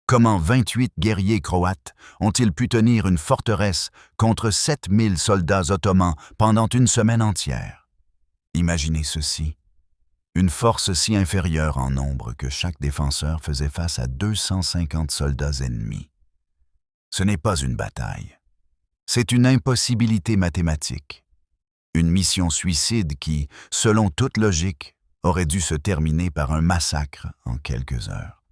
Comment 28 guerriers croates ont-ils pu tenir une forteresse contre 7000 soldats ottomans pendant une semaine entière? Imaginez ceci. Une force si inférieure en nombre que chaque défenseur faisait face à 250 soldats ennemis. Ce n'est pas une bataille. C'est une impossibilité mathématique. Une mission suicide qui, selon toute logique, aurait dû se terminer par un massacre en quelques heures.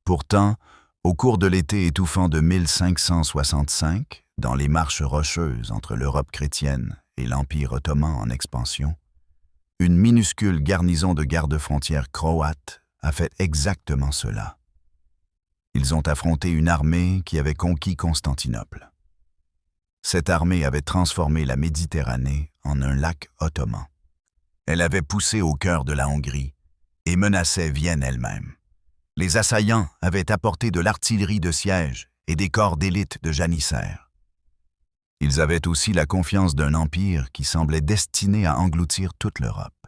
Pourtant, au cours de l'été étouffant de 1565, dans les marches rocheuses entre l'Europe chrétienne et l'Empire ottoman en expansion, une minuscule garnison de gardes-frontières croates a fait exactement cela. Ils ont affronté une armée qui avait conquis Constantinople. Cette armée avait transformé la Méditerranée en un lac ottoman. Elle avait poussé au cœur de la Hongrie et menaçait Vienne elle-même. Les assaillants avaient apporté de l'artillerie de siège et des corps d'élite de janissaires. Ils avaient aussi la confiance d'un empire qui semblait destiné à engloutir toute l'Europe.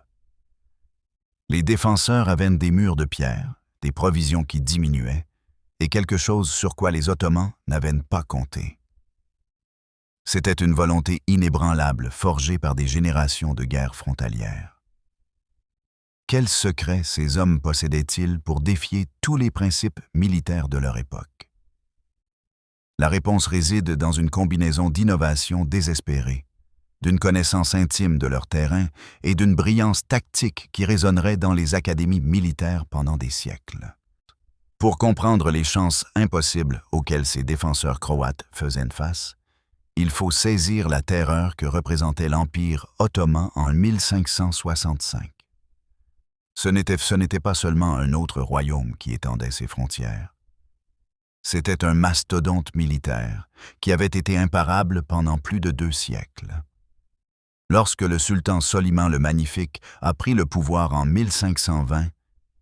Les défenseurs avaient des murs de pierre, des provisions qui diminuaient, et quelque chose sur quoi les Ottomans n'avaient pas compté. C'était une volonté inébranlable forgée par des générations de guerres frontalières. Quels secrets ces hommes possédaient-ils pour défier tous les principes militaires de leur époque? La réponse réside dans une combinaison d'innovations désespérées, d'une connaissance intime de leur terrain et d'une brillance tactique qui résonnerait dans les académies militaires pendant des siècles. Pour comprendre les chances impossibles auxquelles ces défenseurs croates faisaient face, il faut saisir la terreur que représentait l'Empire ottoman en 1565. Ce n'était pas seulement un autre royaume qui étendait ses frontières. C'était un mastodonte militaire qui avait été imparable pendant plus de 2 siècles. Lorsque le sultan Soliman le Magnifique a pris le pouvoir en 1520,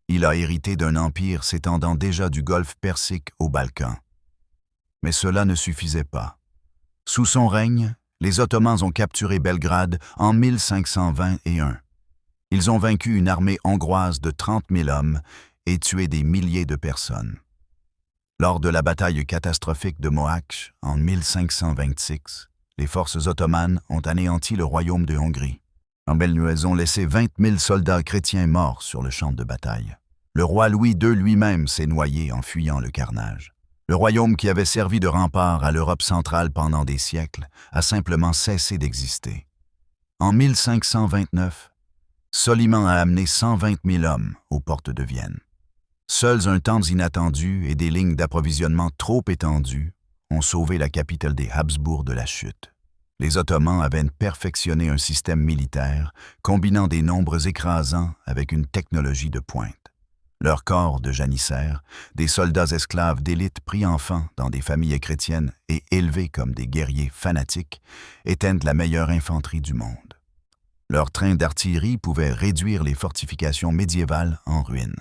il a hérité d'un empire s'étendant déjà du golfe Persique aux Balkans. Mais cela ne suffisait pas. Sous son règne, les Ottomans ont capturé Belgrade en 1521. Ils ont vaincu une armée hongroise de 30 000 hommes et tué des milliers de personnes. Lors de la bataille catastrophique de Mohacs en 1526, les forces ottomanes ont anéanti le royaume de Hongrie. Elles ont laissé 20 000 soldats chrétiens morts sur le champ de bataille. Le roi Louis II lui-même s'est noyé en fuyant le carnage. Le royaume qui avait servi de rempart à l'Europe centrale pendant des siècles a simplement cessé d'exister. En 1529, Soliman a amené 120 000 hommes aux portes de Vienne. Seuls un temps inattendu et des lignes d'approvisionnement trop étendues ont sauvé la capitale des Habsbourg de la chute. Les Ottomans avaient perfectionné un système militaire combinant des nombres écrasants avec une technologie de pointe. Leurs corps de janissaires, des soldats esclaves d'élite pris enfants dans des familles chrétiennes et élevés comme des guerriers fanatiques, étaient la meilleure infanterie du monde. Leurs trains d'artillerie pouvaient réduire les fortifications médiévales en ruines.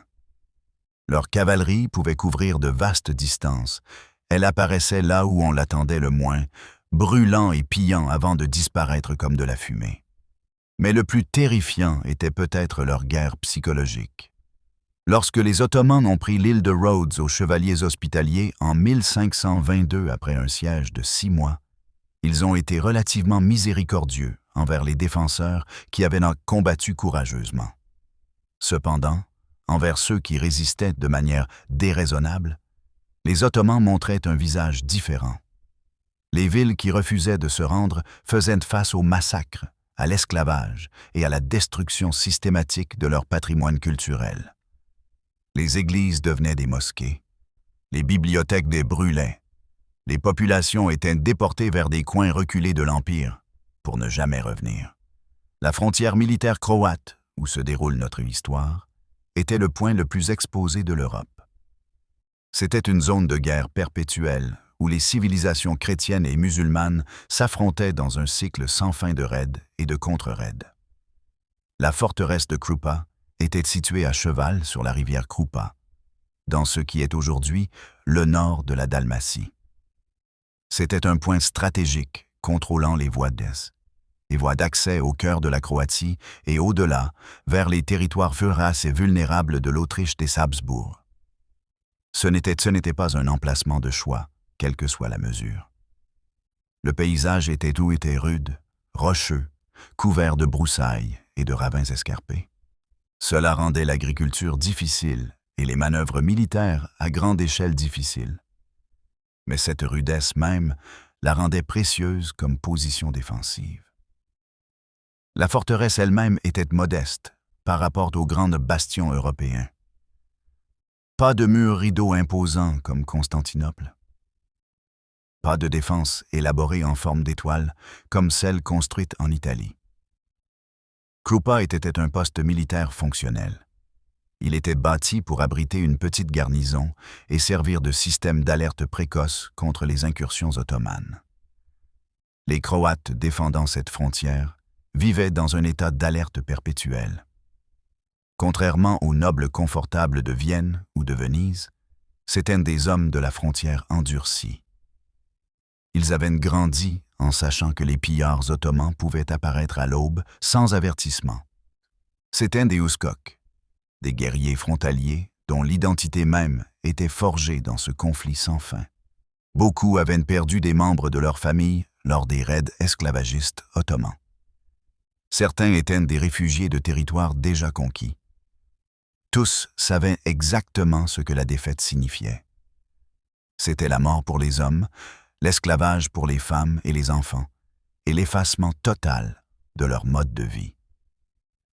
Leur cavalerie pouvait couvrir de vastes distances. Elle apparaissait là où on l'attendait le moins, brûlant et pillant avant de disparaître comme de la fumée. Mais le plus terrifiant était peut-être leur guerre psychologique. Lorsque les Ottomans ont pris l'île de Rhodes aux chevaliers hospitaliers en 1522 après un siège de 6 mois, ils ont été relativement miséricordieux envers les défenseurs qui avaient combattu courageusement. Cependant, envers ceux qui résistaient de manière déraisonnable, les Ottomans montraient un visage différent. Les villes qui refusaient de se rendre faisaient face au massacre, à l'esclavage et à la destruction systématique de leur patrimoine culturel. Les églises devenaient des mosquées. Les bibliothèques des brûlaient. Les populations étaient déportées vers des coins reculés de l'Empire pour ne jamais revenir. La frontière militaire croate, où se déroule notre histoire, était le point le plus exposé de l'Europe. C'était une zone de guerre perpétuelle où les civilisations chrétiennes et musulmanes s'affrontaient dans un cycle sans fin de raids et de contre-raids. La forteresse de Krupa était située à cheval sur la rivière Krupa, dans ce qui est aujourd'hui le nord de la Dalmatie. C'était un point stratégique contrôlant les voies d'accès au cœur de la Croatie et au-delà, vers les territoires voraces et vulnérables de l'Autriche des Habsbourg. Ce n'était pas un emplacement de choix, quelle que soit la mesure. Le paysage était rude, rocheux, couvert de broussailles et de ravins escarpés. Cela rendait l'agriculture difficile et les manœuvres militaires à grande échelle difficiles. Mais cette rudesse même la rendait précieuse comme position défensive. La forteresse elle-même était modeste par rapport aux grands bastions européens. Pas de murs rideaux imposants comme Constantinople. Pas de défense élaborée en forme d'étoile comme celle construite en Italie. Krupa était un poste militaire fonctionnel. Il était bâti pour abriter une petite garnison et servir de système d'alerte précoce contre les incursions ottomanes. Les Croates défendant cette frontière vivaient dans un état d'alerte perpétuelle. Contrairement aux nobles confortables de Vienne ou de Venise, c'étaient des hommes de la frontière endurcie. Ils avaient grandi en sachant que les pillards ottomans pouvaient apparaître à l'aube sans avertissement. C'étaient des Uskoks, des guerriers frontaliers dont l'identité même était forgée dans ce conflit sans fin. Beaucoup avaient perdu des membres de leur famille lors des raids esclavagistes ottomans. Certains étaient des réfugiés de territoires déjà conquis. Tous savaient exactement ce que la défaite signifiait. C'était la mort pour les hommes, l'esclavage pour les femmes et les enfants, et l'effacement total de leur mode de vie.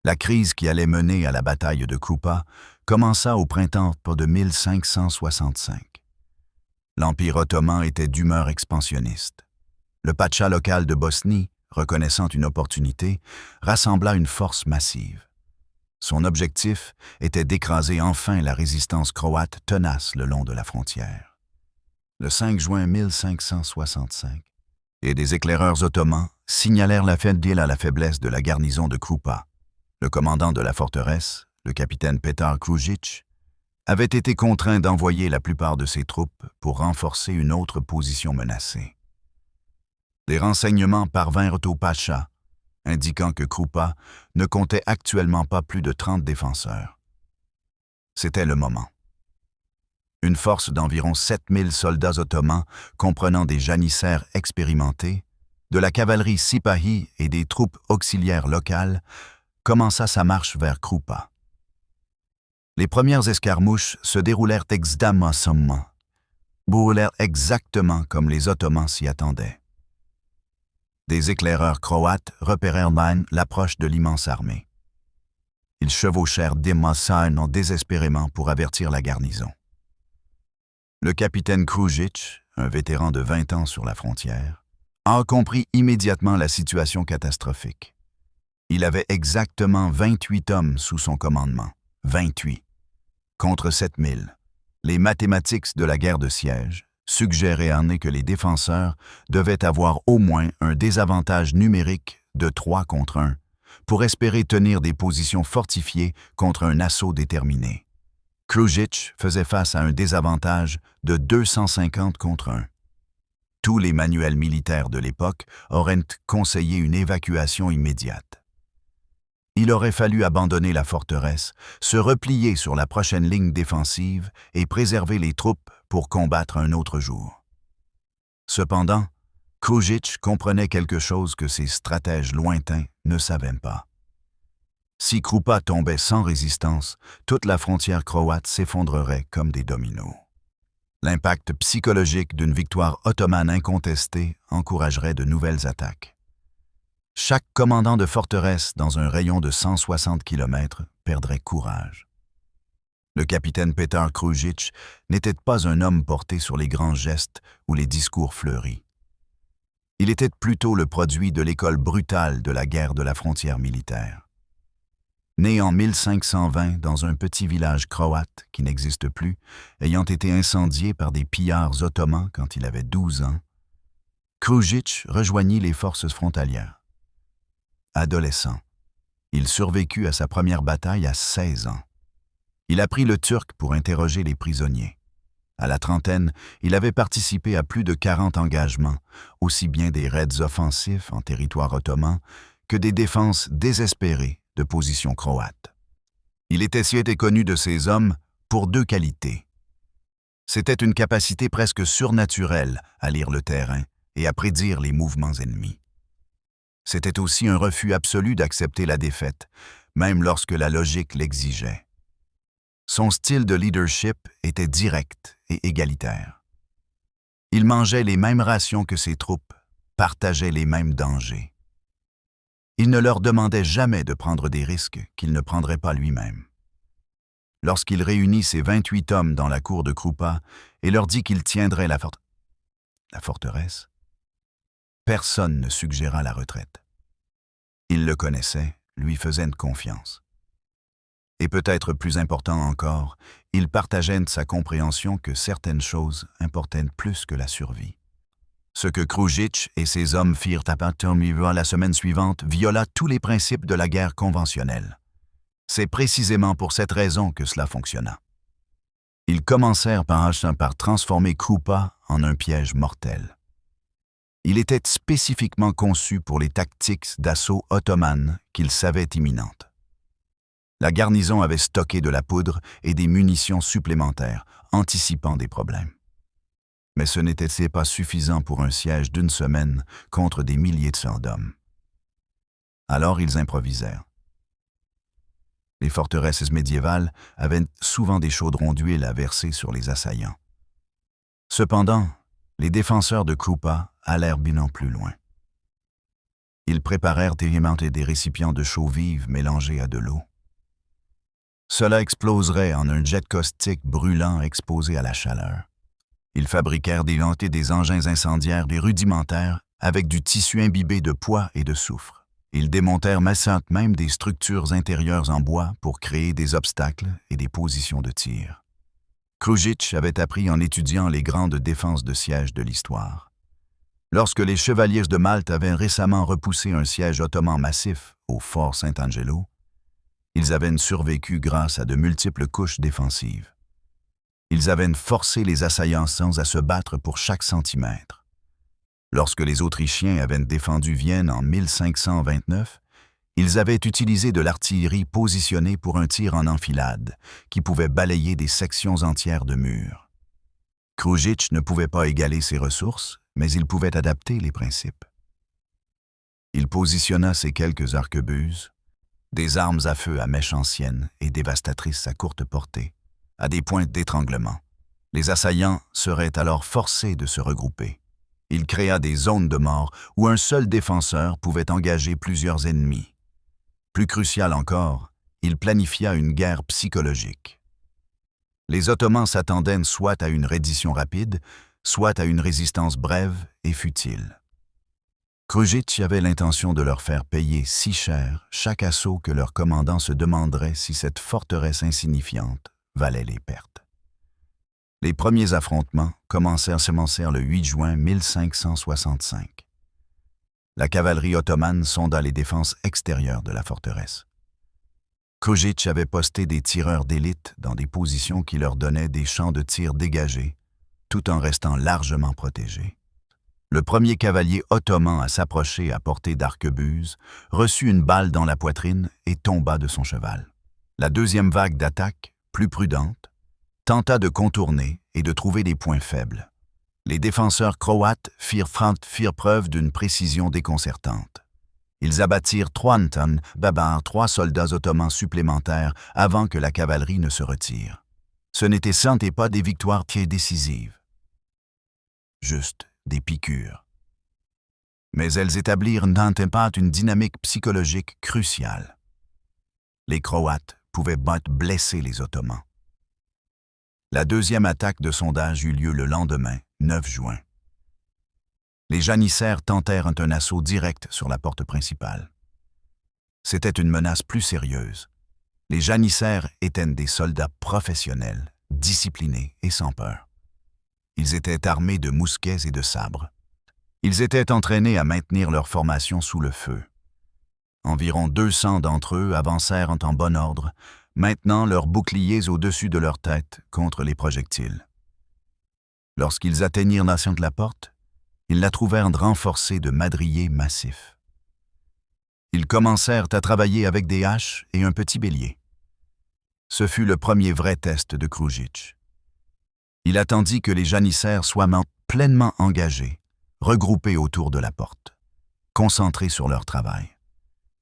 La crise qui allait mener à la bataille de Krupa commença au printemps de 1565. L'Empire ottoman était d'humeur expansionniste. Le pacha local de Bosnie, reconnaissant une opportunité, rassembla une force massive. Son objectif était d'écraser enfin la résistance croate tenace le long de la frontière. Le 5 juin 1565, et des éclaireurs ottomans signalèrent la faiblesse de la garnison de Krupa. Le commandant de la forteresse, le capitaine Petar Krujic, avait été contraint d'envoyer la plupart de ses troupes pour renforcer une autre position menacée. Des renseignements parvinrent au pacha, indiquant que Krupa ne comptait actuellement pas plus de 30 défenseurs. C'était le moment. Une force d'environ 7000 soldats ottomans, comprenant des janissaires expérimentés, de la cavalerie sipahi et des troupes auxiliaires locales, commença sa marche vers Krupa. Les premières escarmouches se déroulèrent exactement comme les Ottomans s'y attendaient. Des éclaireurs croates repérèrent l'approche de l'immense armée. Ils chevauchèrent désespérément pour avertir la garnison. Le capitaine Krujic, un vétéran de 20 ans sur la frontière, a compris immédiatement la situation catastrophique. Il avait exactement 28 hommes sous son commandement, 28, contre 7000. Les mathématiques de la guerre de siège suggéraient en effet que les défenseurs devaient avoir au moins un désavantage numérique de 3 contre 1 pour espérer tenir des positions fortifiées contre un assaut déterminé. Krujic faisait face à un désavantage de 250 contre 1. Tous les manuels militaires de l'époque auraient conseillé une évacuation immédiate. Il aurait fallu abandonner la forteresse, se replier sur la prochaine ligne défensive et préserver les troupes pour combattre un autre jour. Cependant, Krujic comprenait quelque chose que ses stratèges lointains ne savaient pas. Si Krupa tombait sans résistance, toute la frontière croate s'effondrerait comme des dominos. L'impact psychologique d'une victoire ottomane incontestée encouragerait de nouvelles attaques. Chaque commandant de forteresse dans un rayon de 160 km perdrait courage. Le capitaine Petar Krujic n'était pas un homme porté sur les grands gestes ou les discours fleuris. Il était plutôt le produit de l'école brutale de la guerre de la frontière militaire. Né en 1520 dans un petit village croate qui n'existe plus, ayant été incendié par des pillards ottomans quand il avait 12 ans, Krujic rejoignit les forces frontalières. Adolescent, il survécut à sa première bataille à 16 ans. Il apprit le turc pour interroger les prisonniers. À la trentaine, il avait participé à plus de 40 engagements, aussi bien des raids offensifs en territoire ottoman que des défenses désespérées de positions croates. Il était connu de ces hommes pour 2 qualités. C'était une capacité presque surnaturelle à lire le terrain et à prédire les mouvements ennemis. C'était aussi un refus absolu d'accepter la défaite, même lorsque la logique l'exigeait. Son style de leadership était direct et égalitaire. Il mangeait les mêmes rations que ses troupes, partageait les mêmes dangers. Il ne leur demandait jamais de prendre des risques qu'il ne prendrait pas lui-même. Lorsqu'il réunit ses 28 hommes dans la cour de Krupa et leur dit qu'il tiendrait la forteresse, personne ne suggéra la retraite. Il le connaissait, lui faisait une confiance. Et peut-être plus important encore, il partageait de sa compréhension que certaines choses importaient plus que la survie. Ce que Krujic et ses hommes firent à Patomivua la semaine suivante viola tous les principes de la guerre conventionnelle. C'est précisément pour cette raison que cela fonctionna. Ils commencèrent par transformer Krupa en un piège mortel. Il était spécifiquement conçu pour les tactiques d'assaut ottomanes qu'ils savaient imminentes. La garnison avait stocké de la poudre et des munitions supplémentaires, anticipant des problèmes. Mais ce n'était pas suffisant pour un siège d'une semaine contre des milliers de soldats. Alors ils improvisèrent. Les forteresses médiévales avaient souvent des chaudrons d'huile à verser sur les assaillants. Cependant, les défenseurs de Krupa allèrent bien plus loin. Ils préparèrent des récipients de chaux vive mélangés à de l'eau. Cela exploserait en un jet caustique brûlant exposé à la chaleur. Ils fabriquèrent des engins incendiaires rudimentaires avec du tissu imbibé de poids et de soufre. Ils démontèrent même des structures intérieures en bois pour créer des obstacles et des positions de tir. Krujic avait appris en étudiant les grandes défenses de siège de l'histoire. Lorsque les chevaliers de Malte avaient récemment repoussé un siège ottoman massif au fort Saint-Angelo, ils avaient survécu grâce à de multiples couches défensives. Ils avaient forcé les assaillants sans à se battre pour chaque centimètre. Lorsque les Autrichiens avaient défendu Vienne en 1529, ils avaient utilisé de l'artillerie positionnée pour un tir en enfilade, qui pouvait balayer des sections entières de murs. Krujic ne pouvait pas égaler ses ressources, mais il pouvait adapter les principes. Il positionna ses quelques arquebuses, des armes à feu à mèche ancienne et dévastatrices à courte portée, à des points d'étranglement. Les assaillants seraient alors forcés de se regrouper. Il créa des zones de mort où un seul défenseur pouvait engager plusieurs ennemis. Plus crucial encore, il planifia une guerre psychologique. Les Ottomans s'attendaient soit à une reddition rapide, soit à une résistance brève et futile. Krujic avait l'intention de leur faire payer si cher chaque assaut que leur commandant se demanderait si cette forteresse insignifiante valait les pertes. Les premiers affrontements commencèrent le 8 juin 1565. La cavalerie ottomane sonda les défenses extérieures de la forteresse. Krujic avait posté des tireurs d'élite dans des positions qui leur donnaient des champs de tir dégagés, tout en restant largement protégés. Le premier cavalier ottoman à s'approcher à portée d'arquebuse reçut une balle dans la poitrine et tomba de son cheval. La deuxième vague d'attaque, plus prudente, tenta de contourner et de trouver des points faibles. Les défenseurs croates firent preuve d'une précision déconcertante. Ils abattirent trois soldats ottomans supplémentaires avant que la cavalerie ne se retire. Ce n'étaient pas des victoires décisives, juste des piqûres. Mais elles établirent une dynamique psychologique cruciale. Les Croates pouvaient blesser les Ottomans. La deuxième attaque de sondage eut lieu le lendemain, 9 juin. Les janissaires tentèrent un assaut direct sur la porte principale. C'était une menace plus sérieuse. Les janissaires étaient des soldats professionnels, disciplinés et sans peur. Ils étaient armés de mousquets et de sabres. Ils étaient entraînés à maintenir leur formation sous le feu. Environ 200 d'entre eux avancèrent en bon ordre, maintenant leurs boucliers au-dessus de leur tête contre les projectiles. Lorsqu'ils atteignirent la porte, ils la trouvèrent renforcée de madriers massifs. Ils commencèrent à travailler avec des haches et un petit bélier. Ce fut le premier vrai test de Krujic. Il attendit que les janissaires soient pleinement engagés, regroupés autour de la porte, concentrés sur leur travail.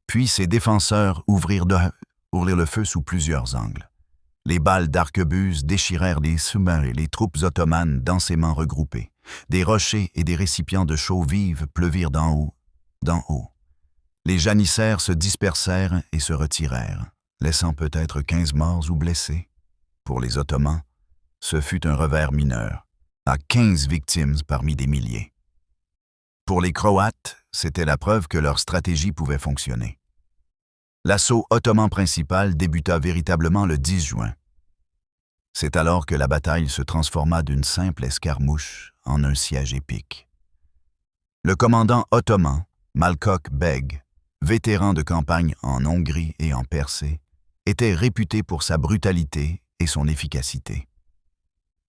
Puis ses défenseurs ouvrirent le feu sous plusieurs angles. Les balles d'arquebuse déchirèrent les sous-marins et les troupes ottomanes densément regroupées. Des rochers et des récipients de chaux vives pleuvirent d'en haut. Les janissaires se dispersèrent et se retirèrent, laissant peut-être 15 morts ou blessés. Pour les Ottomans, ce fut un revers mineur, à 15 victimes parmi des milliers. Pour les Croates, c'était la preuve que leur stratégie pouvait fonctionner. L'assaut ottoman principal débuta véritablement le 10 juin. C'est alors que la bataille se transforma d'une simple escarmouche en un siège épique. Le commandant ottoman, Malkok Beg, vétéran de campagne en Hongrie et en Persée, était réputé pour sa brutalité et son efficacité.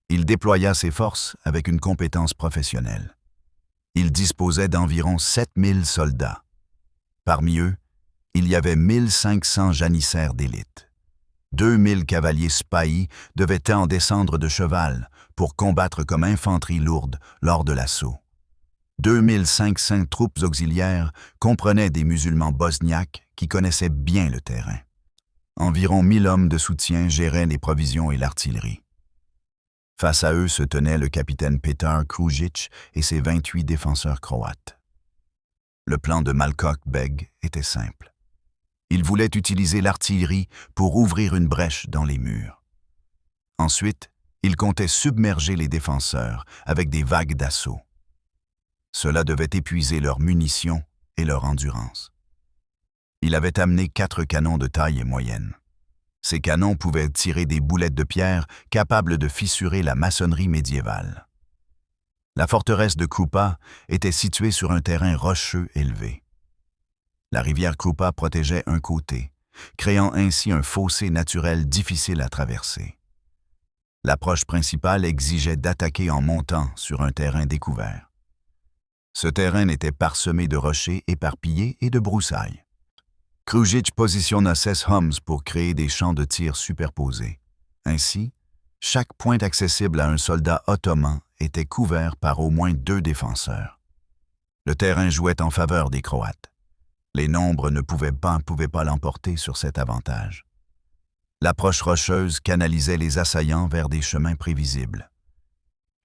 Il déploya ses forces avec une compétence professionnelle. Il disposait d'environ 7000 soldats. Parmi eux, il y avait 1500 janissaires d'élite. 2000 cavaliers spahis devaient en descendre de cheval pour combattre comme infanterie lourde lors de l'assaut. 2500 troupes auxiliaires comprenaient des musulmans bosniaques qui connaissaient bien le terrain. Environ 1000 hommes de soutien géraient les provisions et l'artillerie. Face à eux se tenait le capitaine Petar Krujic et ses 28 défenseurs croates. Le plan de Malkok Beg était simple. Il voulait utiliser l'artillerie pour ouvrir une brèche dans les murs. Ensuite, il comptait submerger les défenseurs avec des vagues d'assaut. Cela devait épuiser leurs munitions et leur endurance. Il avait amené 4 canons de taille moyenne. Ces canons pouvaient tirer des boulettes de pierre capables de fissurer la maçonnerie médiévale. La forteresse de Krupa était située sur un terrain rocheux élevé. La rivière Krupa protégeait un côté, créant ainsi un fossé naturel difficile à traverser. L'approche principale exigeait d'attaquer en montant sur un terrain découvert. Ce terrain était parsemé de rochers éparpillés et de broussailles. Krujic positionna 16 hommes pour créer des champs de tir superposés. Ainsi, chaque point accessible à un soldat ottoman était couvert par au moins 2 défenseurs. Le terrain jouait en faveur des Croates. Les nombres ne pouvaient pas l'emporter sur cet avantage. L'approche rocheuse canalisait les assaillants vers des chemins prévisibles.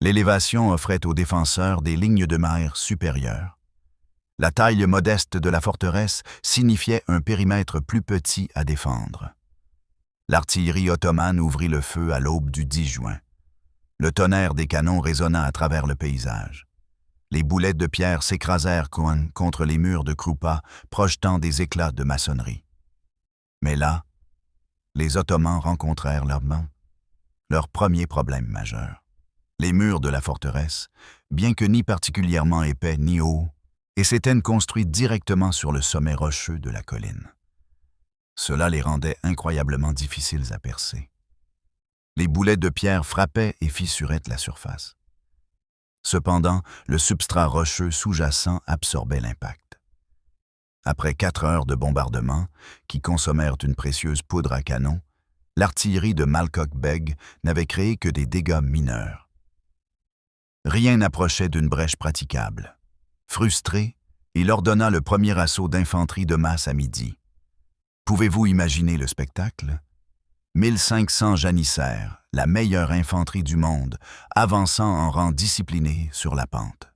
L'élévation offrait aux défenseurs des lignes de mer supérieures. La taille modeste de la forteresse signifiait un périmètre plus petit à défendre. L'artillerie ottomane ouvrit le feu à l'aube du 10 juin. Le tonnerre des canons résonna à travers le paysage. Les boulettes de pierre s'écrasèrent contre les murs de Krupa, projetant des éclats de maçonnerie. Mais là, les Ottomans rencontrèrent leur premier problème majeur. Les murs de la forteresse, bien que ni particulièrement épais ni hauts, s'étaient construits directement sur le sommet rocheux de la colline. Cela les rendait incroyablement difficiles à percer. Les boulettes de pierre frappaient et fissuraient la surface. Cependant, le substrat rocheux sous-jacent absorbait l'impact. Après 4 heures de bombardement, qui consommèrent une précieuse poudre à canon, l'artillerie de Malkok Beg n'avait créé que des dégâts mineurs. Rien n'approchait d'une brèche praticable. Frustré, il ordonna le premier assaut d'infanterie de masse à midi. Pouvez-vous imaginer le spectacle? 1500 janissaires, la meilleure infanterie du monde, avançant en rang discipliné sur la pente.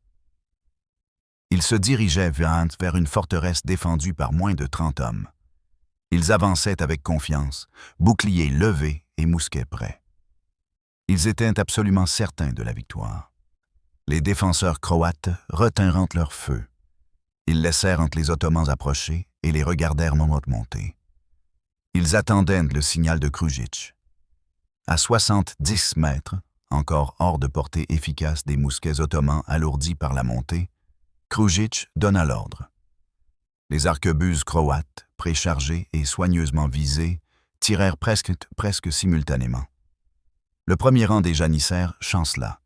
Ils se dirigeaient vers une forteresse défendue par moins de 30 hommes. Ils avançaient avec confiance, boucliers levés et mousquets prêts. Ils étaient absolument certains de la victoire. Les défenseurs croates retinrent leur feu. Ils laissèrent les Ottomans approcher et les regardèrent monter. Ils attendaient le signal de Krujic. À 70 mètres, encore hors de portée efficace des mousquets ottomans alourdis par la montée, Krujic donna l'ordre. Les arquebuses croates, préchargées et soigneusement visées, tirèrent presque simultanément. Le premier rang des janissaires chancela.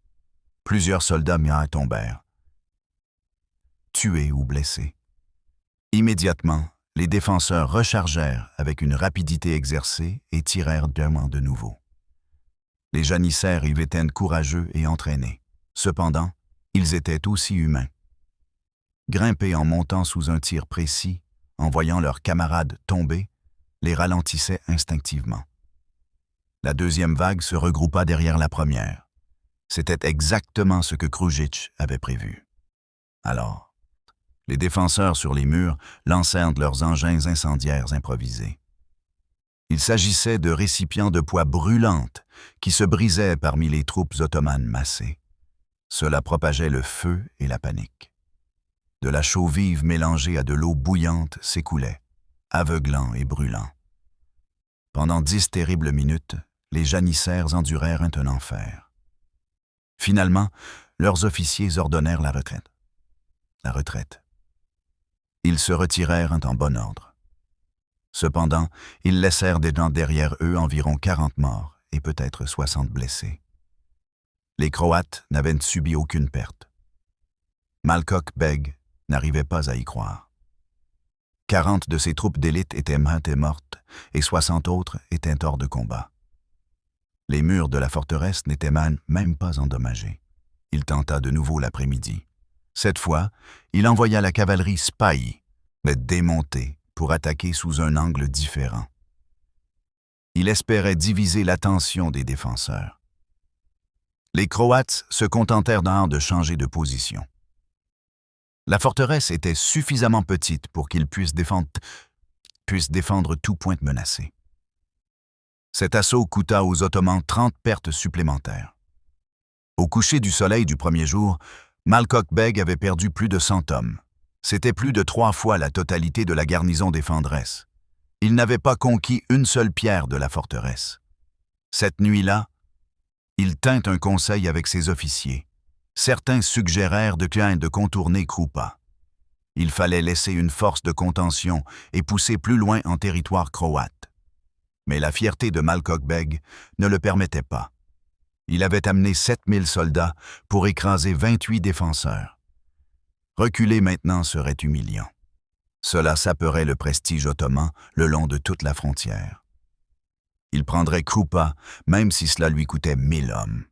Plusieurs soldats tombèrent, tués ou blessés. Immédiatement, les défenseurs rechargèrent avec une rapidité exercée et tirèrent de nouveau. Les janissaires y étaient courageux et entraînés. Cependant, ils étaient aussi humains. Grimpés en montant sous un tir précis, en voyant leurs camarades tomber, les ralentissaient instinctivement. La deuxième vague se regroupa derrière la première. C'était exactement ce que Krujic avait prévu. Alors, les défenseurs sur les murs lancèrent leurs engins incendiaires improvisés. Il s'agissait de récipients de poids brûlantes qui se brisaient parmi les troupes ottomanes massées. Cela propageait le feu et la panique. De la chaux vive mélangée à de l'eau bouillante s'écoulait, aveuglant et brûlant. Pendant 10 terribles minutes, les janissaires endurèrent un enfer. Finalement, leurs officiers ordonnèrent la retraite. La retraite. Ils se retirèrent en bon ordre. Cependant, ils laissèrent derrière eux environ 40 morts et peut-être 60 blessés. Les Croates n'avaient subi aucune perte. Malkoch Beg n'arrivait pas à y croire. 40 de ses troupes d'élite étaient mortes et 60 autres étaient hors de combat. Les murs de la forteresse n'étaient même pas endommagés. Il tenta de nouveau l'après-midi. Cette fois, il envoya la cavalerie Spahis, mais démontée, pour attaquer sous un angle différent. Il espérait diviser l'attention des défenseurs. Les Croates se contentèrent de changer de position. La forteresse était suffisamment petite pour qu'ils puissent défendre tout point menacé. Cet assaut coûta aux Ottomans 30 pertes supplémentaires. Au coucher du soleil du premier jour, Malkoch Beg avait perdu plus de 100 hommes. C'était plus de 3 fois la totalité de la garnison défenderesse. Il n'avait pas conquis une seule pierre de la forteresse. Cette nuit-là, il tint un conseil avec ses officiers. Certains suggérèrent de contourner Krupa. Il fallait laisser une force de contention et pousser plus loin en territoire croate. Mais la fierté de Malkoch Beg ne le permettait pas. Il avait amené 7000 soldats pour écraser 28 défenseurs. Reculer maintenant serait humiliant. Cela saperait le prestige ottoman le long de toute la frontière. Il prendrait Krupa, même si cela lui coûtait 1000 hommes.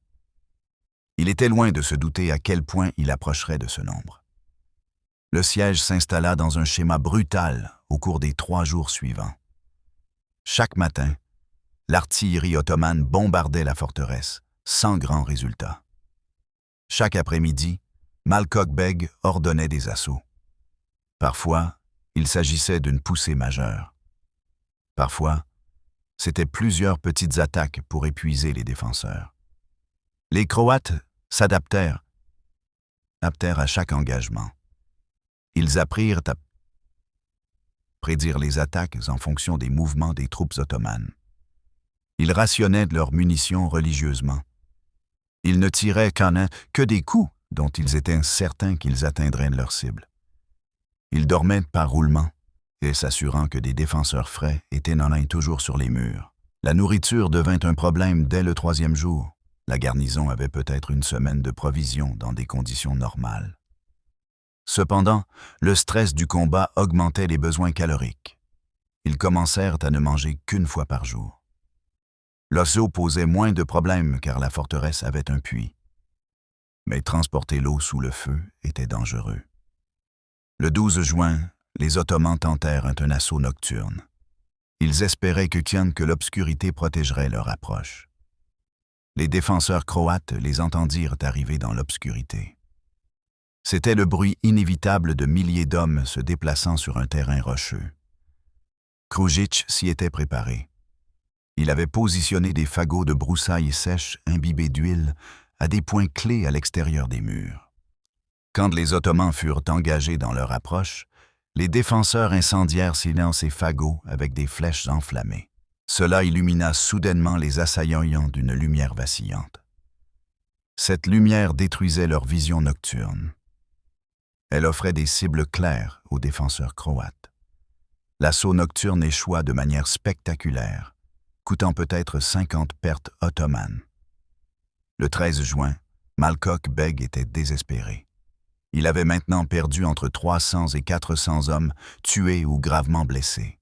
Il était loin de se douter à quel point il approcherait de ce nombre. Le siège s'installa dans un schéma brutal au cours des 3 jours suivants. Chaque matin, l'artillerie ottomane bombardait la forteresse, sans grand résultat. Chaque après-midi, Malkoch Beg ordonnait des assauts. Parfois, il s'agissait d'une poussée majeure. Parfois, c'était plusieurs petites attaques pour épuiser les défenseurs. Les Croates s'adaptèrent à chaque engagement. Ils apprirent à prédire les attaques en fonction des mouvements des troupes ottomanes. Ils rationnaient leurs munitions religieusement. Ils ne tiraient que des coups dont ils étaient certains qu'ils atteindraient leur cible. Ils dormaient par roulement, et s'assurant que des défenseurs frais étaient toujours sur les murs. La nourriture devint un problème dès le 3e jour. La garnison avait peut-être une semaine de provisions dans des conditions normales. Cependant, le stress du combat augmentait les besoins caloriques. Ils commencèrent à ne manger qu'une fois par jour. L'eau posait moins de problèmes car la forteresse avait un puits. Mais transporter l'eau sous le feu était dangereux. Le 12 juin, les Ottomans tentèrent un assaut nocturne. Ils espéraient que l'obscurité protégerait leur approche. Les défenseurs croates les entendirent arriver dans l'obscurité. C'était le bruit inévitable de milliers d'hommes se déplaçant sur un terrain rocheux. Krujic s'y était préparé. Il avait positionné des fagots de broussailles sèches imbibées d'huile à des points clés à l'extérieur des murs. Quand les Ottomans furent engagés dans leur approche, les défenseurs incendièrent ces fagots avec des flèches enflammées. Cela illumina soudainement les assaillants d'une lumière vacillante. Cette lumière détruisait leur vision nocturne. Elle offrait des cibles claires aux défenseurs croates. L'assaut nocturne échoua de manière spectaculaire, coûtant peut-être 50 pertes ottomanes. Le 13 juin, Malkoch Beg était désespéré. Il avait maintenant perdu entre 300 et 400 hommes tués ou gravement blessés.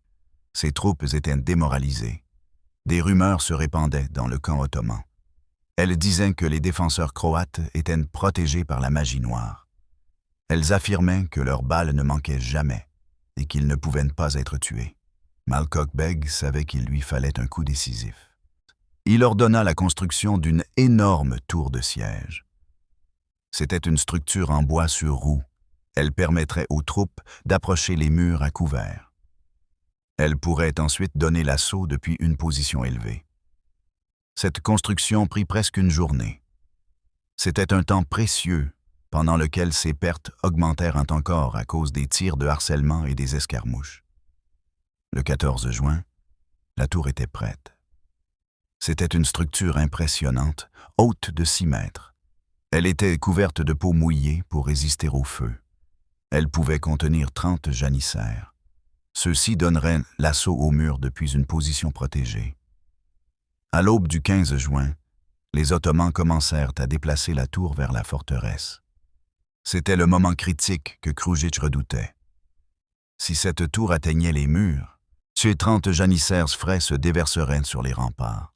Ses troupes étaient démoralisées. Des rumeurs se répandaient dans le camp ottoman. Elles disaient que les défenseurs croates étaient protégés par la magie noire. Elles affirmaient que leurs balles ne manquaient jamais et qu'ils ne pouvaient pas être tués. Malkoch Beg savait qu'il lui fallait un coup décisif. Il ordonna la construction d'une énorme tour de siège. C'était une structure en bois sur roues. Elle permettrait aux troupes d'approcher les murs à couvert. Elles pourraient ensuite donner l'assaut depuis une position élevée. Cette construction prit presque une journée. C'était un temps précieux pendant lequel ses pertes augmentèrent encore à cause des tirs de harcèlement et des escarmouches. Le 14 juin, la tour était prête. C'était une structure impressionnante, haute de 6 mètres. Elle était couverte de peau mouillée pour résister au feu. Elle pouvait contenir 30 janissaires. Ceux-ci donneraient l'assaut au mur depuis une position protégée. À l'aube du 15 juin, les Ottomans commencèrent à déplacer la tour vers la forteresse. C'était le moment critique que Krujic redoutait. Si cette tour atteignait les murs, ces 30 janissaires frais se déverseraient sur les remparts.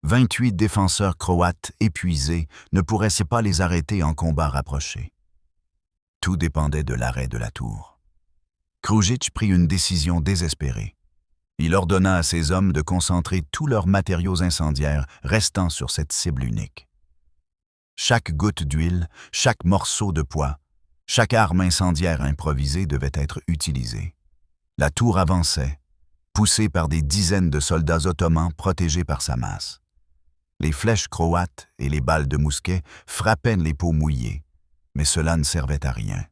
28 défenseurs croates épuisés ne pourraient pas les arrêter en combat rapproché. Tout dépendait de l'arrêt de la tour. Krujic prit une décision désespérée. Il ordonna à ses hommes de concentrer tous leurs matériaux incendiaires restant sur cette cible unique. Chaque goutte d'huile, chaque morceau de poids, chaque arme incendiaire improvisée devait être utilisée. La tour avançait, poussée par des dizaines de soldats ottomans protégés par sa masse. Les flèches croates et les balles de mousquet frappaient les peaux mouillées, mais cela ne servait à rien.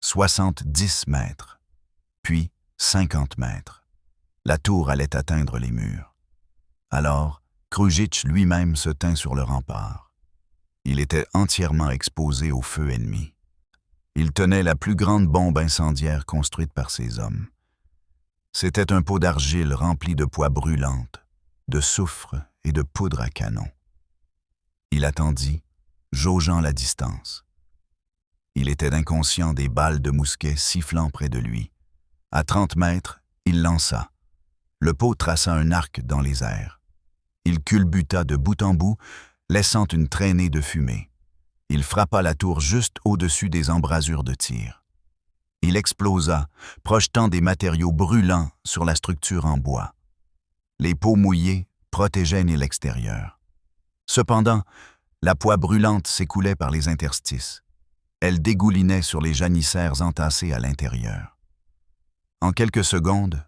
70 mètres, puis 50 mètres. La tour allait atteindre les murs. Alors, Krujic lui-même se tint sur le rempart. Il était entièrement exposé au feu ennemi. Il tenait la plus grande bombe incendiaire construite par ses hommes. C'était un pot d'argile rempli de poix brûlantes, de soufre et de poudre à canon. Il attendit, jaugeant la distance. Il était inconscient des balles de mousquet sifflant près de lui. À 30 mètres, il lança. Le pot traça un arc dans les airs. Il culbuta de bout en bout, laissant une traînée de fumée. Il frappa la tour juste au-dessus des embrasures de tir. Il explosa, projetant des matériaux brûlants sur la structure en bois. Les peaux mouillées protégeaient l'extérieur. Cependant, la poix brûlante s'écoulait par les interstices. Elle dégoulinait sur les janissaires entassés à l'intérieur. En quelques secondes,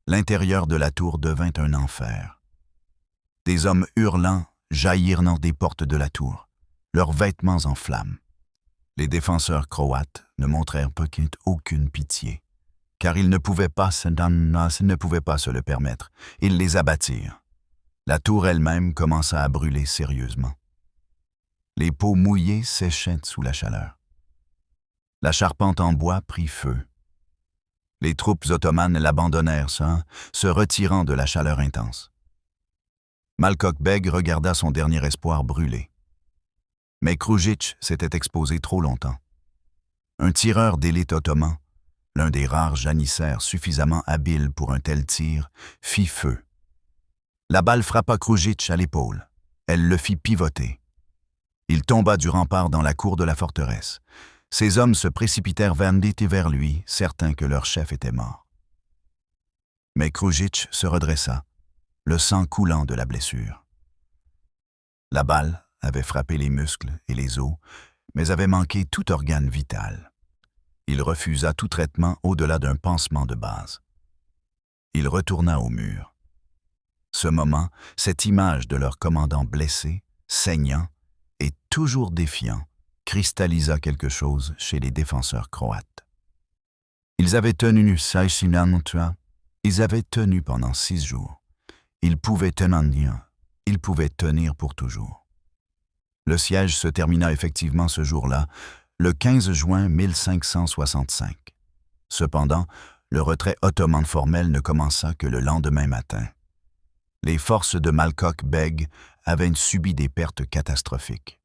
l'intérieur de la tour devint un enfer. Des hommes hurlants jaillirent des portes de la tour, leurs vêtements en flammes. Les défenseurs croates ne montrèrent aucune pitié, car ils ne pouvaient pas se le permettre. Ils les abattirent. La tour elle-même commença à brûler sérieusement. Les peaux mouillées séchaient sous la chaleur. La charpente en bois prit feu. Les troupes ottomanes l'abandonnèrent, se retirant de la chaleur intense. Malkoch Beg regarda son dernier espoir brûler. Mais Krujic s'était exposé trop longtemps. Un tireur d'élite ottoman, l'un des rares janissaires suffisamment habiles pour un tel tir, fit feu. La balle frappa Krujic à l'épaule. Elle le fit pivoter. Il tomba du rempart dans la cour de la forteresse. Ses hommes se précipitèrent vers lui, certains que leur chef était mort. Mais Krujic se redressa, le sang coulant de la blessure. La balle avait frappé les muscles et les os, mais avait manqué tout organe vital. Il refusa tout traitement au-delà d'un pansement de base. Il retourna au mur. Ce moment, cette image de leur commandant blessé, saignant et toujours défiant, cristallisa quelque chose chez les défenseurs croates. Ils avaient tenu pendant 6 jours. Ils pouvaient tenir pour toujours. Le siège se termina effectivement ce jour-là, le 15 juin 1565. Cependant, le retrait ottoman formel ne commença que le lendemain matin. Les forces de Malkoch Beg avaient subi des pertes catastrophiques.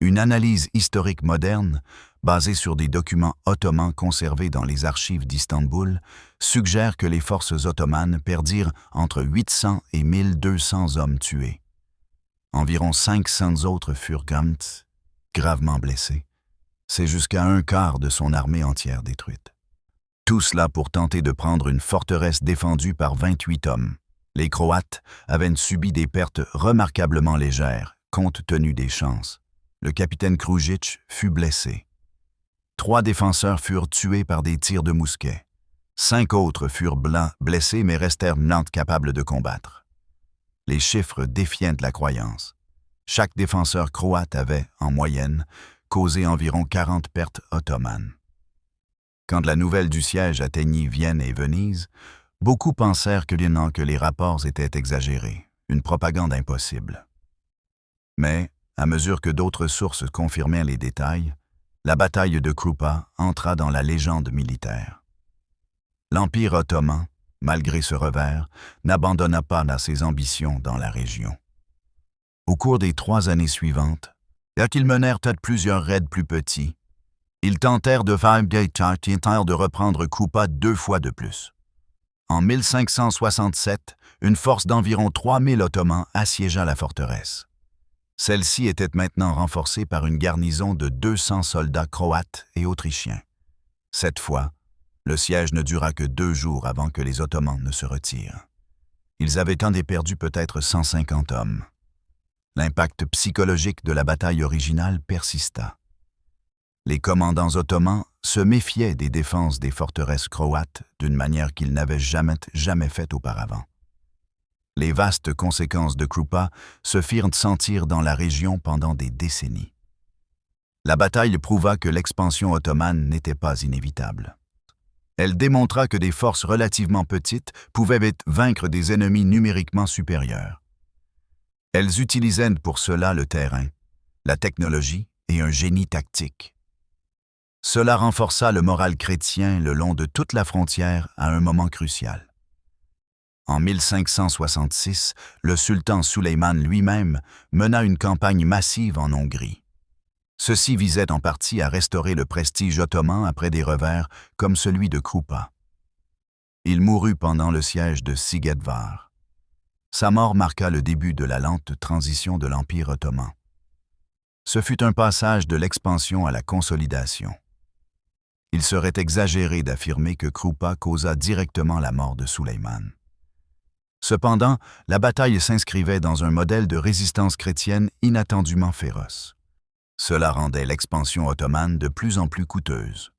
Une analyse historique moderne, basée sur des documents ottomans conservés dans les archives d'Istanbul, suggère que les forces ottomanes perdirent entre 800 et 1200 hommes tués. Environ 500 autres furent gravement blessés. C'est jusqu'à un quart de son armée entière détruite. Tout cela pour tenter de prendre une forteresse défendue par 28 hommes. Les Croates avaient subi des pertes remarquablement légères, compte tenu des chances. Le capitaine Krujic fut blessé. 3 défenseurs furent tués par des tirs de mousquet. 5 autres furent blessés mais restèrent capables de combattre. Les chiffres défiaient de la croyance. Chaque défenseur croate avait, en moyenne, causé environ 40 pertes ottomanes. Quand la nouvelle du siège atteignit Vienne et Venise, beaucoup pensèrent que les rapports étaient exagérés, une propagande impossible. Mais, à mesure que d'autres sources confirmèrent les détails, la bataille de Krupa entra dans la légende militaire. L'Empire ottoman, malgré ce revers, n'abandonna pas ses ambitions dans la région. Au cours des 3 années suivantes, bien qu'ils menèrent plusieurs raids plus petits, ils tentèrent de reprendre Krupa 2 fois de plus. En 1567, une force d'environ 3000 Ottomans assiégea la forteresse. Celle-ci était maintenant renforcée par une garnison de 200 soldats croates et autrichiens. Cette fois, le siège ne dura que 2 jours avant que les Ottomans ne se retirent. Ils avaient perdu peut-être 150 hommes. L'impact psychologique de la bataille originale persista. Les commandants ottomans se méfiaient des défenses des forteresses croates d'une manière qu'ils n'avaient jamais faite auparavant. Les vastes conséquences de Krupa se firent sentir dans la région pendant des décennies. La bataille prouva que l'expansion ottomane n'était pas inévitable. Elle démontra que des forces relativement petites pouvaient vaincre des ennemis numériquement supérieurs. Elles utilisaient pour cela le terrain, la technologie et un génie tactique. Cela renforça le moral chrétien le long de toute la frontière à un moment crucial. En 1566, le sultan Suleiman lui-même mena une campagne massive en Hongrie. Ceci visait en partie à restaurer le prestige ottoman après des revers comme celui de Krupa. Il mourut pendant le siège de Sigedvar. Sa mort marqua le début de la lente transition de l'Empire ottoman. Ce fut un passage de l'expansion à la consolidation. Il serait exagéré d'affirmer que Krupa causa directement la mort de Suleiman. Cependant, la bataille s'inscrivait dans un modèle de résistance chrétienne inattendument féroce. Cela rendait l'expansion ottomane de plus en plus coûteuse.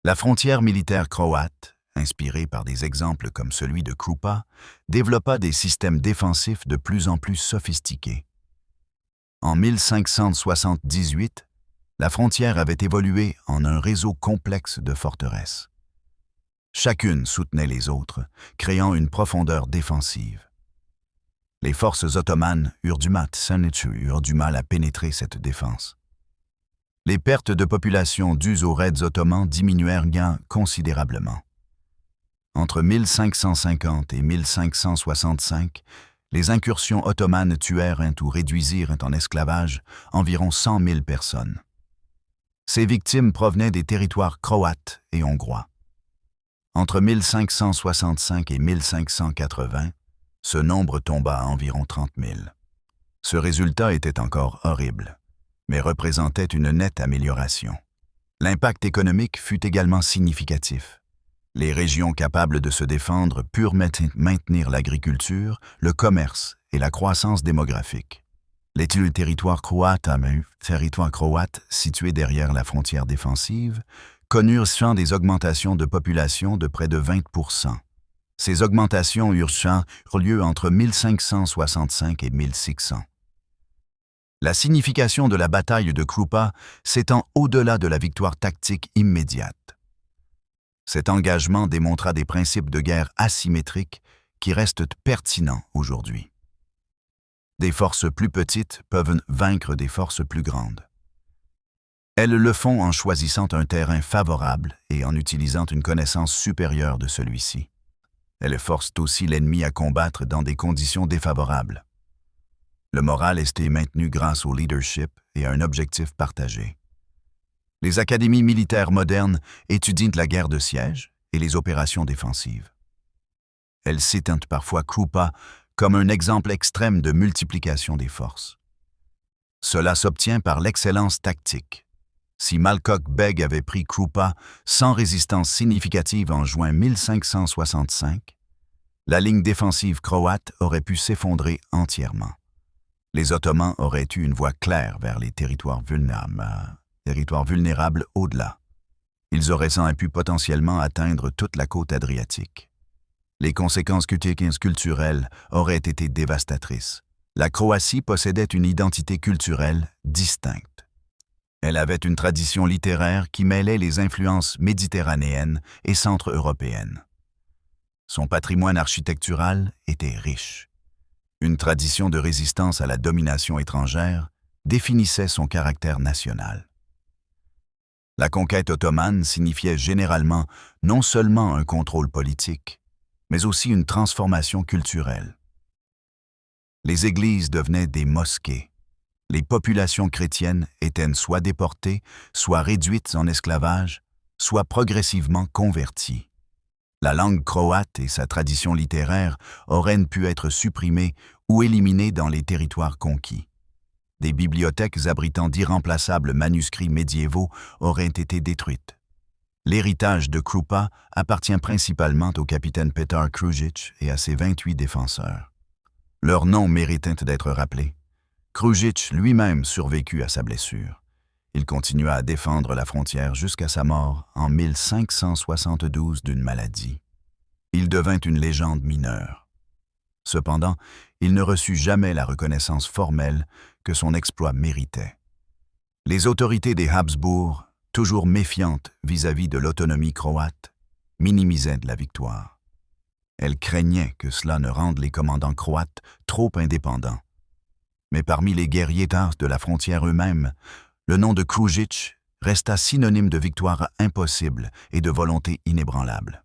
La frontière militaire croate, inspirée par des exemples comme celui de Krupa, développa des systèmes défensifs de plus en plus sophistiqués. En 1578, la frontière avait évolué en un réseau complexe de forteresses. Chacune soutenait les autres, créant une profondeur défensive. Les forces ottomanes eurent du mal à pénétrer cette défense. Les pertes de population dues aux raids ottomans diminuèrent considérablement. Entre 1550 et 1565, les incursions ottomanes tuèrent ou réduisirent en esclavage environ 100 000 personnes. Ces victimes provenaient des territoires croates et hongrois. Entre 1565 et 1580, ce nombre tomba à environ 30 000. Ce résultat était encore horrible, mais représentait une nette amélioration. L'impact économique fut également significatif. Les régions capables de se défendre purent maintenir l'agriculture, le commerce et la croissance démographique. Les territoires croates situés derrière la frontière défensive connurent des augmentations de population de près de 20%. Ces augmentations eurent lieu entre 1565 et 1600. La signification de la bataille de Krupa s'étend au-delà de la victoire tactique immédiate. Cet engagement démontra des principes de guerre asymétriques qui restent pertinents aujourd'hui. Des forces plus petites peuvent vaincre des forces plus grandes. Elles le font en choisissant un terrain favorable et en utilisant une connaissance supérieure de celui-ci. Elles forcent aussi l'ennemi à combattre dans des conditions défavorables. Le moral est maintenu grâce au leadership et à un objectif partagé. Les académies militaires modernes étudient la guerre de siège et les opérations défensives. Elles citent parfois Krupa comme un exemple extrême de multiplication des forces. Cela s'obtient par l'excellence tactique. Si Malcoch Beg avait pris Krupa sans résistance significative en juin 1565, la ligne défensive croate aurait pu s'effondrer entièrement. Les Ottomans auraient eu une voie claire vers les territoires vulnérables au-delà. Ils auraient sans pu potentiellement atteindre toute la côte adriatique. Les conséquences culturelles auraient été dévastatrices. La Croatie possédait une identité culturelle distincte. Elle avait une tradition littéraire qui mêlait les influences méditerranéennes et centre-européennes. Son patrimoine architectural était riche. Une tradition de résistance à la domination étrangère définissait son caractère national. La conquête ottomane signifiait généralement non seulement un contrôle politique, mais aussi une transformation culturelle. Les églises devenaient des mosquées. Les populations chrétiennes étaient soit déportées, soit réduites en esclavage, soit progressivement converties. La langue croate et sa tradition littéraire auraient pu être supprimées ou éliminées dans les territoires conquis. Des bibliothèques abritant d'irremplaçables manuscrits médiévaux auraient été détruites. L'héritage de Krupa appartient principalement au capitaine Petar Krujic et à ses 28 défenseurs. Leur nom méritait d'être rappelé. Krujic lui-même survécut à sa blessure. Il continua à défendre la frontière jusqu'à sa mort en 1572 d'une maladie. Il devint une légende mineure. Cependant, il ne reçut jamais la reconnaissance formelle que son exploit méritait. Les autorités des Habsbourg, toujours méfiantes vis-à-vis de l'autonomie croate, minimisaient la victoire. Elles craignaient que cela ne rende les commandants croates trop indépendants. Mais parmi les guerriers de la frontière eux-mêmes, le nom de Krujic resta synonyme de victoire impossible et de volonté inébranlable.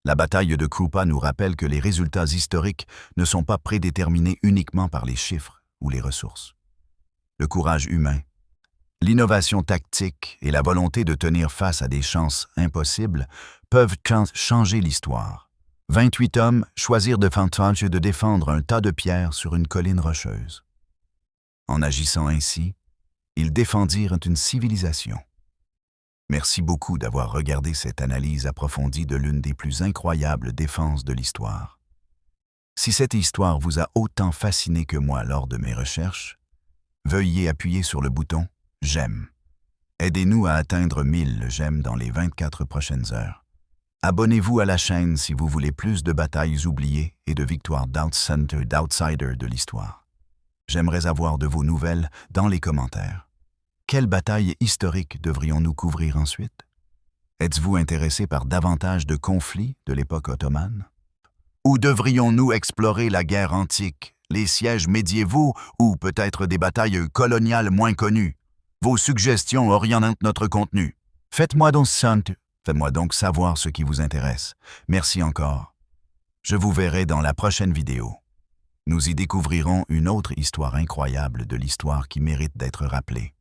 La bataille de Krupa nous rappelle que les résultats historiques ne sont pas prédéterminés uniquement par les chiffres ou les ressources. Le courage humain, l'innovation tactique et la volonté de tenir face à des chances impossibles peuvent changer l'histoire. 28 hommes choisirent de défendre un tas de pierres sur une colline rocheuse. En agissant ainsi, ils défendirent une civilisation. Merci beaucoup d'avoir regardé cette analyse approfondie de l'une des plus incroyables défenses de l'histoire. Si cette histoire vous a autant fasciné que moi lors de mes recherches, veuillez appuyer sur le bouton « J'aime ». Aidez-nous à atteindre 1000 j'aime dans les 24 prochaines heures. Abonnez-vous à la chaîne si vous voulez plus de batailles oubliées et de victoires d'outsiders de l'histoire. J'aimerais avoir de vos nouvelles dans les commentaires. Quelle bataille historique devrions-nous couvrir ensuite? Êtes-vous intéressé par davantage de conflits de l'époque ottomane? Ou devrions-nous explorer la guerre antique, les sièges médiévaux ou peut-être des batailles coloniales moins connues? Vos suggestions orientent notre contenu. Faites-moi donc savoir ce qui vous intéresse. Merci encore. Je vous verrai dans la prochaine vidéo. Nous y découvrirons une autre histoire incroyable de l'histoire qui mérite d'être rappelée.